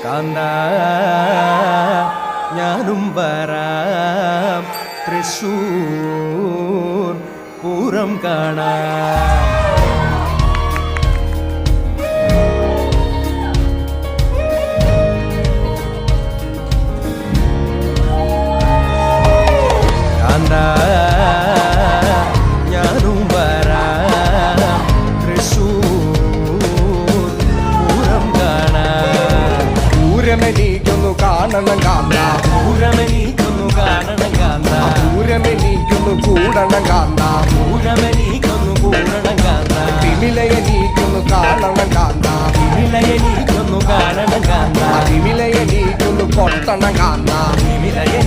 കാന്ത ഞാനും വരാം തൃശൂർ പൂരം കാണാം. കാന്ത ഞാനും വരാം തൃശൂർ പൂരം കാണാം. പൂരമെനിക്കൊന്നു കാണണം കാന്ത, പൂരമെനിക്കൊന്നു കാണണം കാന്ത, പൂരമെനിക്കൊന്നു കൂടണം കാന്ത, പൂരമെനിക്കൊന്നു കൂടണം കാന്ത, തിമിലയെനിക്കൊന്നു കാണണം കാന്ത, വിലയെനിക്കൊന്നു കാണണം കാന്ത, തിമിലയെനിക്കൊന്നു കൊട്ടണം കാന്ത, വിലയെ